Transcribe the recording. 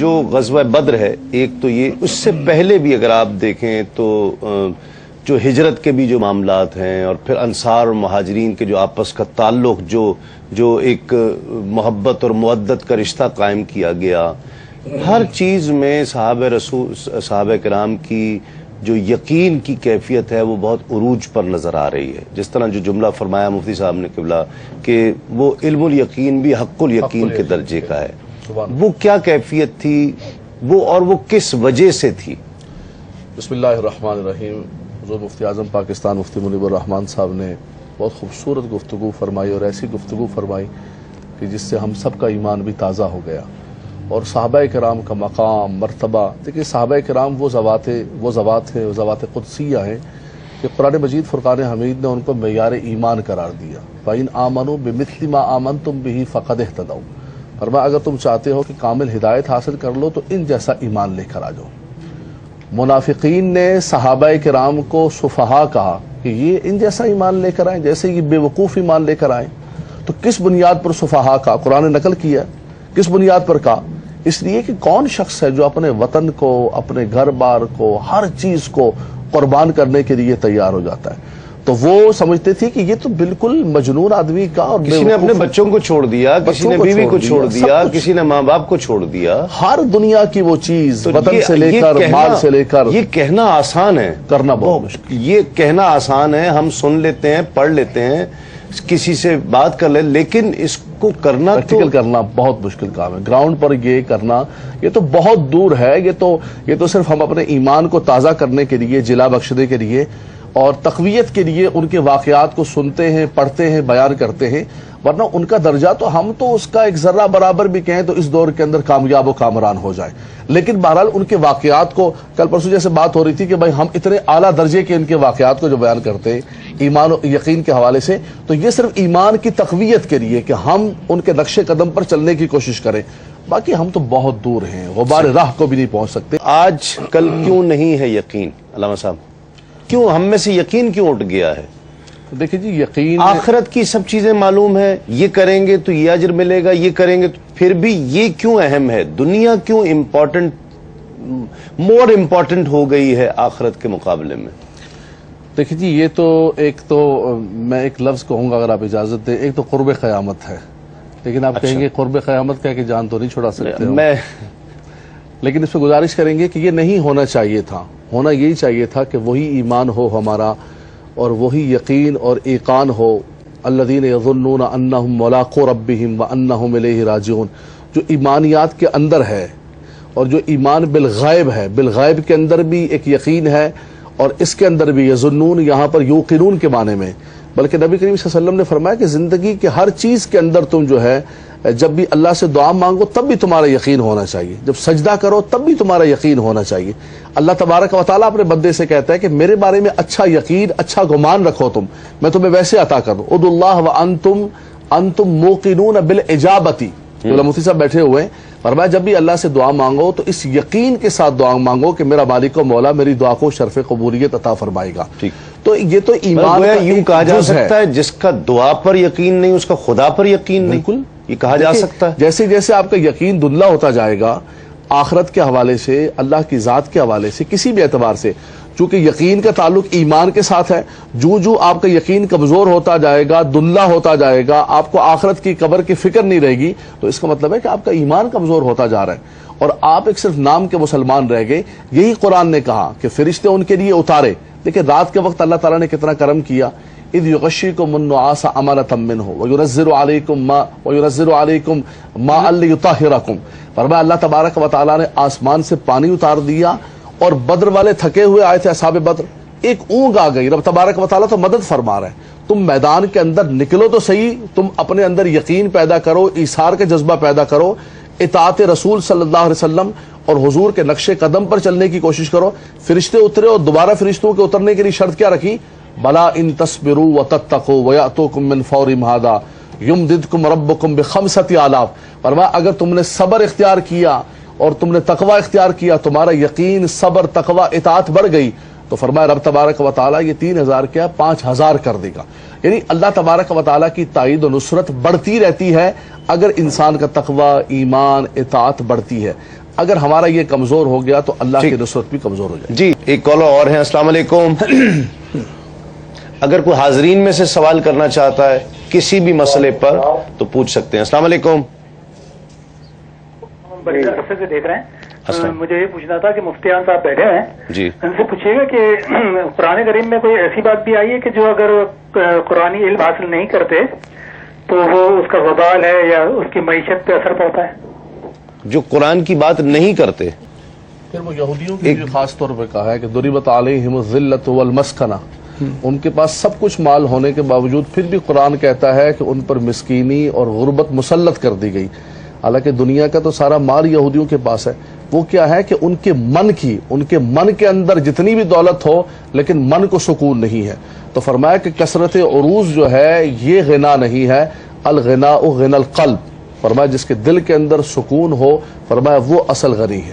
جو غزوہ بدر ہے ایک تو یہ، اس سے پہلے بھی اگر آپ دیکھیں تو جو ہجرت کے بھی جو معاملات ہیں اور پھر انصار اور مہاجرین کے جو آپس کا تعلق جو ایک محبت اور مودت کا رشتہ قائم کیا گیا، ہر چیز میں صحابہ کرام کی جو یقین کی کیفیت ہے وہ بہت عروج پر نظر آ رہی ہے. جس طرح جو جملہ فرمایا مفتی صاحب نے قبلہ کہ وہ علم الیقین بھی حق الیقین کے درجے کا ہے، وہ کیا کیفیت تھی وہ، اور وہ کس وجہ سے تھی؟ بسم اللہ الرحمن الرحیم. حضور مفتی اعظم پاکستان مفتی منیب الرحمان صاحب نے بہت خوبصورت گفتگو فرمائی، اور ایسی گفتگو فرمائی کہ جس سے ہم سب کا ایمان بھی تازہ ہو گیا. اور صحابہ کرام کا مقام مرتبہ، دیکھیں صحابہ کرام وہ ذوات ہیں، وہ ذوات قدسیہ ہیں کہ قرآن مجید فرقان حمید نے ان کو معیار ایمان قرار دیا. فَإِنْ آمَنُوا بِمِثْلِ مَا آمَنْتُمْ بِهِ فَقَدِ اهْتَدَوْا. فرمایا اگر تم چاہتے ہو کہ کامل ہدایت حاصل کر لو تو ان جیسا ایمان لے کر آ جاؤ. منافقین نے صحابہ کرام کو سفہا کہا کہ یہ ان جیسا ایمان لے کر آئیں، جیسے یہ بے وقوف ایمان لے کر آئیں. تو کس بنیاد پر سفہا کا قرآن نے نقل کیا؟ کس بنیاد پر کہا؟ اس لیے کہ کون شخص ہے جو اپنے وطن کو، اپنے گھر بار کو، ہر چیز کو قربان کرنے کے لیے تیار ہو جاتا ہے؟ تو وہ سمجھتے تھے کہ یہ تو بالکل مجنون آدمی کا، اور کسی نے اپنے بچوں کو چھوڑ دیا، کسی نے بیوی کو چھوڑ دیا، کسی نے ماں باپ کو چھوڑ دیا، ہر دنیا کی وہ چیز وطن سے لے کر مال سے لے کر. یہ کہنا آسان ہے، کرنا بہت مشکل. یہ کہنا آسان ہے، ہم سن لیتے ہیں، پڑھ لیتے ہیں، کسی سے بات کر لیں، لیکن اس کو کرنا پریکٹیکل کرنا بہت مشکل کام ہے. گراؤنڈ پر یہ کرنا یہ تو بہت دور ہے. یہ تو صرف ہم اپنے ایمان کو تازہ کرنے کے لیے، جلا بخشنے کے لیے اور تقویت کے لیے ان کے واقعات کو سنتے ہیں، پڑھتے ہیں، بیان کرتے ہیں. ورنہ ان کا درجہ تو ہم تو اس کا ایک ذرہ برابر بھی کہیں تو اس دور کے اندر کامیاب و کامران ہو جائے. لیکن بہرحال ان کے واقعات کو، کل پرسوں جیسے بات ہو رہی تھی کہ بھائی ہم اتنے اعلیٰ درجے کے ان کے واقعات کو جو بیان کرتے ہیں ایمان و یقین کے حوالے سے، تو یہ صرف ایمان کی تقویت کے لیے کہ ہم ان کے نقش قدم پر چلنے کی کوشش کریں. باقی ہم تو بہت دور ہیں، غبار راہ کو بھی نہیں پہنچ سکتے. آج کل کیوں نہیں ہے یقین علامہ صاحب؟ کیوں ہم میں سے یقین کیوں اٹھ گیا ہے؟ دیکھیں جی، یقین، آخرت کی سب چیزیں معلوم ہے، یہ کریں گے تو یہ اجر ملے گا، یہ کریں گے تو، پھر بھی یہ کیوں اہم ہے؟ دنیا کیوں مور امپورٹنٹ ہو گئی ہے آخرت کے مقابلے میں؟ دیکھیں جی، یہ تو میں ایک لفظ کہوں گا اگر آپ اجازت دیں، ایک تو قرب قیامت ہے. لیکن آپ کہیں گے قرب قیامت کہہ کے جان تو نہیں چھڑا سکتے ہو. لیکن اس پہ گزارش کریں گے کہ یہ نہیں ہونا چاہیے تھا. ہونا یہی چاہیے تھا کہ وہی ایمان ہو ہمارا، اور وہی یقین اور ایقان ہو. الذین یظنون انہم ملاقو ربہم وانہم الیہ راجعون، جو ایمانیات کے اندر ہے، اور جو ایمان بالغیب ہے، بالغیب کے اندر بھی ایک یقین ہے، اور اس کے اندر بھی یظنون یہاں پر یوقنون کے معنی میں. بلکہ نبی کریم صلی اللہ علیہ وسلم نے فرمایا کہ زندگی کے ہر چیز کے اندر تم جو ہے جب بھی اللہ سے دعا مانگو تب بھی تمہارا یقین ہونا چاہیے، جب سجدہ کرو تب بھی تمہارا یقین ہونا چاہیے. اللہ تبارک و تعالیٰ اپنے بندے سے کہتا ہے کہ میرے بارے میں اچھا یقین، اچھا گمان رکھو، تم میں تمہیں ویسے عطا کروں. ادعوا اللہ وانتم موقنون بالاجابۃ. مفتی صاحب بیٹھے ہوئے ہیں، فرمایا جب بھی اللہ سے دعا مانگو تو اس یقین کے ساتھ دعا مانگو کہ میرا مالک و مولا میری دعا کو شرف قبولیت عطا فرمائے گا. تو یہ تو ایمان کا یوں کہا جا سکتا ہے جس کا دعا پر یقین نہیں اس کا خدا پر یقین نہیں. بالکل یہ کہا جا سکتا ہے. جیسے جیسے آپ کا یقین دھندلا ہوتا جائے گا آخرت کے حوالے سے، اللہ کی ذات کے حوالے سے، کسی بھی اعتبار سے، چونکہ یقین کا تعلق ایمان کے ساتھ ہے، جو آپ کا یقین کمزور ہوتا جائے گا، دھندلا ہوتا جائے گا، آپ کو آخرت کی قبر کی فکر نہیں رہے گی، تو اس کا مطلب ہے کہ آپ کا ایمان کمزور ہوتا جا رہا ہے اور آپ ایک صرف نام کے مسلمان رہ گئے. یہی قرآن نے کہا کہ فرشتے ان کے لیے اتارے. دیکھیں رات کے وقت اللہ تعالیٰ نے کتنا کرم کیا. اذ یغشیکم النعاس امانۃ منہ وینزل علیکم ماء لیطہرکم. فرمایا اللہ تبارک و تعالیٰ نے آسمان سے پانی اتار دیا، اور بدر والے تھکے ہوئے آئے تھے اصحاب بدر، ایک اونگ آ گئی. رب تبارک و تعالیٰ تو مدد فرما رہے ہیں، تم میدان کے اندر نکلو تو صحیح، تم اپنے اندر یقین پیدا کرو، ایثار کا جذبہ پیدا کرو، اطاعت رسول صلی اللہ علیہ وسلم اور حضور کے نقش قدم پر چلنے کی کوشش کرو. فرشتے اترے اور دوبارہ فرشتوں کے اترنے کے لیے شرط کیا رکھی؟ بلا ان تصبروا وتتقوا ویاتوکم من فورہم ھذا یمددکم ربکم بخمسۃ آلاف. فرمایا اگر تم نے صبر اختیار کیا اور تم نے تقوی اختیار کیا، تمہارا یقین، صبر، تقوی، اطاعت بڑھ گئی، تو فرمایا رب تبارک و تعالیٰ یہ 3000 کیا 5000 کر دے گا. یعنی اللہ تبارک و تعالیٰ کی تائید و نصرت بڑھتی رہتی ہے اگر انسان کا تقوی، ایمان، اطاعت بڑھتی ہے. اگر ہمارا یہ کمزور ہو گیا تو اللہ ٹھیک. کی نصرت بھی کمزور ہو جائے. جی ایک کالر اور ہے. السلام علیکم. اگر کوئی حاضرین میں سے سوال کرنا چاہتا ہے کسی بھی مسئلے پر تو پوچھ سکتے ہیں. السلام علیکم. بڑے عرصے سے دیکھ رہے ہیں. السلام. مجھے یہ پوچھنا تھا کہ مفتیان صاحب بیٹھے ہیں, جی ان سے پوچھیے گا کہ قرآن کریم میں کوئی ایسی بات بھی آئی ہے کہ جو اگر قرآنی علم حاصل نہیں کرتے تو وہ اس کا وبال ہے یا اس کی معیشت پہ اثر پڑتا ہے؟ جو قرآن کی بات نہیں کرتے. پھر وہ یہودیوں کے لیے خاص طور پہ کہا ہے کہ ضربت علیہم الذلۃ والمسکنہ, ان کے پاس سب کچھ مال ہونے کے باوجود پھر بھی قرآن کہتا ہے کہ ان پر مسکینی اور غربت مسلط کر دی گئی. حالانکہ دنیا کا تو سارا مال یہودیوں کے پاس ہے. وہ کیا ہے کہ ان کے من کے اندر جتنی بھی دولت ہو لیکن من کو سکون نہیں ہے. تو فرمایا کہ کثرت عروض جو ہے یہ غنا نہیں ہے, الغناء غنى القلب. فرمایا جس کے دل کے اندر سکون ہو, فرمایا وہ اصل غنی ہے.